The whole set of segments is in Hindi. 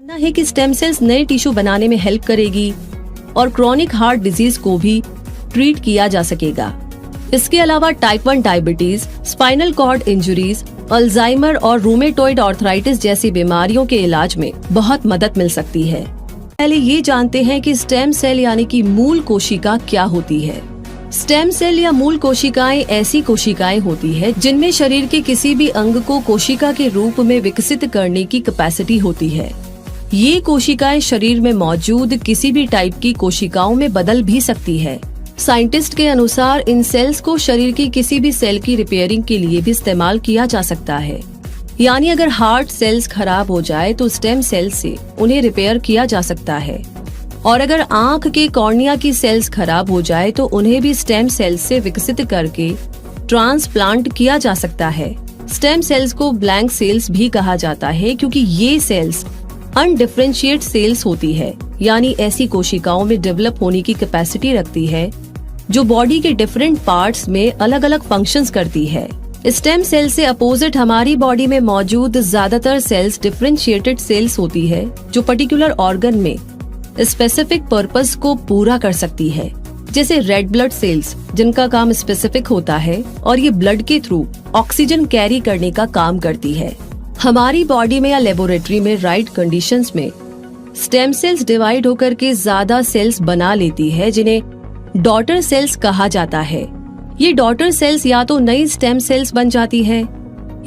ना है कि स्टेम सेल्स नए टिश्यू बनाने में हेल्प करेगी और क्रॉनिक हार्ट डिजीज को भी ट्रीट किया जा सकेगा। इसके अलावा type 1 diabetes, spinal cord injuries, Alzheimer और रूमेटॉइड आर्थराइटिस जैसी बीमारियों के इलाज में बहुत मदद मिल सकती है। पहले ये जानते हैं कि स्टेम सेल यानी कि मूल कोशिका क्या होती है। स्टेम सेल या मूल कोशिकाएं ऐसी कोशिकाएं होती है जिनमें शरीर के किसी भी अंग को कोशिका के रूप में विकसित करने की कैपेसिटी होती है। ये कोशिकाएं शरीर में मौजूद किसी भी टाइप की कोशिकाओं में बदल भी सकती है। साइंटिस्ट के अनुसार इन सेल्स को शरीर की किसी भी सेल की रिपेयरिंग के लिए भी इस्तेमाल किया जा सकता है। यानी अगर हार्ट सेल्स खराब हो जाए तो स्टेम सेल से उन्हें रिपेयर किया जा सकता है, और अगर आंख के कॉर्निया की सेल्स खराब हो जाए तो उन्हें भी स्टेम सेल्स से विकसित करके ट्रांसप्लांट किया जा सकता है। स्टेम सेल्स को ब्लैंक सेल्स भी कहा जाता है क्योंकि ये सेल्स अनडिफरेंशिएट सेल्स होती है, यानी ऐसी कोशिकाओं में डेवलप होने की कैपेसिटी रखती है जो बॉडी के डिफरेंट पार्ट्स में अलग अलग फंक्शंस करती है। स्टेम सेल से अपोजिट हमारी बॉडी में मौजूद ज्यादातर सेल्स डिफरेंशिएटेड सेल्स होती है जो पर्टिकुलर ऑर्गन में स्पेसिफिक पर्पस को पूरा कर सकती है, जैसे रेड ब्लड सेल्स जिनका काम स्पेसिफिक होता है और ये ब्लड के थ्रू ऑक्सीजन कैरी करने का काम करती है। हमारी बॉडी में या लेबोरेटरी में राइट कंडीशंस में स्टेम सेल्स डिवाइड होकर के ज्यादा सेल्स बना लेती है जिन्हें डॉटर सेल्स कहा जाता है। ये डॉटर सेल्स या तो नई स्टेम सेल्स बन जाती है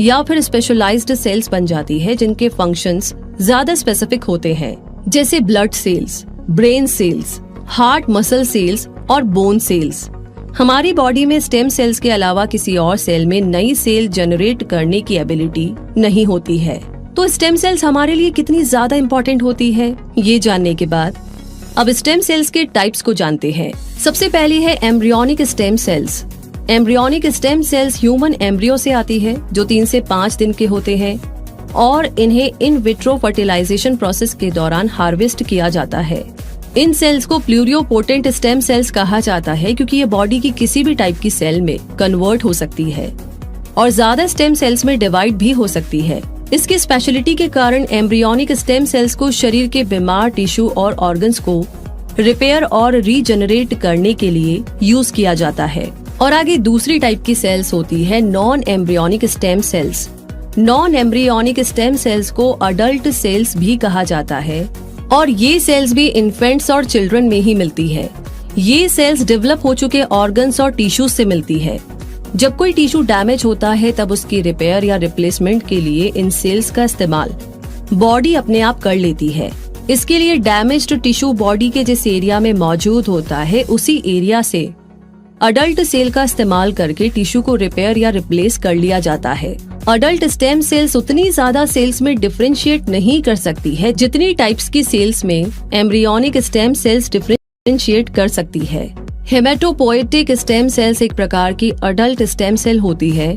या फिर स्पेशलाइज्ड सेल्स बन जाती है जिनके फंक्शंस ज्यादा स्पेसिफिक होते हैं, जैसे blood cells, brain cells, heart muscle cells और बोन सेल्स। हमारी बॉडी में स्टेम सेल्स के अलावा किसी और सेल में नई सेल जनरेट करने की एबिलिटी नहीं होती है। तो स्टेम सेल्स हमारे लिए कितनी ज्यादा इम्पोर्टेंट होती है, ये जानने के बाद अब स्टेम सेल्स के टाइप्स को जानते हैं। सबसे पहली है embryonic stem cells. Embryonic stem cells human embryo से आती है जो 3 से 5 दिन के होते हैं और इन्हें इन विट्रो फर्टिलाइजेशन प्रोसेस के दौरान हार्वेस्ट किया जाता है। इन सेल्स को प्लूरियोपोटेंट स्टेम सेल्स कहा जाता है क्योंकि ये बॉडी की किसी भी टाइप की सेल में कन्वर्ट हो सकती है और ज्यादा स्टेम सेल्स में डिवाइड भी हो सकती है। इसकी स्पेशलिटी के कारण एम्ब्रियोनिक स्टेम सेल्स को शरीर के बीमार टिश्यू और ऑर्गन्स को रिपेयर और रीजनरेट करने के लिए यूज किया जाता है। और आगे दूसरी टाइप की सेल्स होती है non embryonic stem cells. Non embryonic stem cells को अडल्ट सेल्स भी कहा जाता है और ये सेल्स भी इन्फेंट्स और चिल्ड्रन में ही मिलती है। ये सेल्स डेवलप हो चुके ऑर्गन्स और टिश्यूज से मिलती है। जब कोई टिश्यू डैमेज होता है तब उसकी रिपेयर या रिप्लेसमेंट के लिए इन सेल्स का इस्तेमाल बॉडी अपने आप कर लेती है। इसके लिए डैमेज्ड टिश्यू बॉडी के जिस एरिया में मौजूद होता है उसी एरिया से अडल्ट सेल का इस्तेमाल करके टिश्यू को रिपेयर या रिप्लेस कर लिया जाता है। अडल्ट स्टेम सेल्स उतनी ज्यादा सेल्स में डिफरेंशिएट नहीं कर सकती है जितनी टाइप्स की सेल्स में एम्ब्रियोनिक स्टेम सेल्स डिफरेंशिएट कर सकती है। हेमेटोपोएटिक स्टेम सेल्स एक प्रकार की अडल्ट स्टेम सेल होती है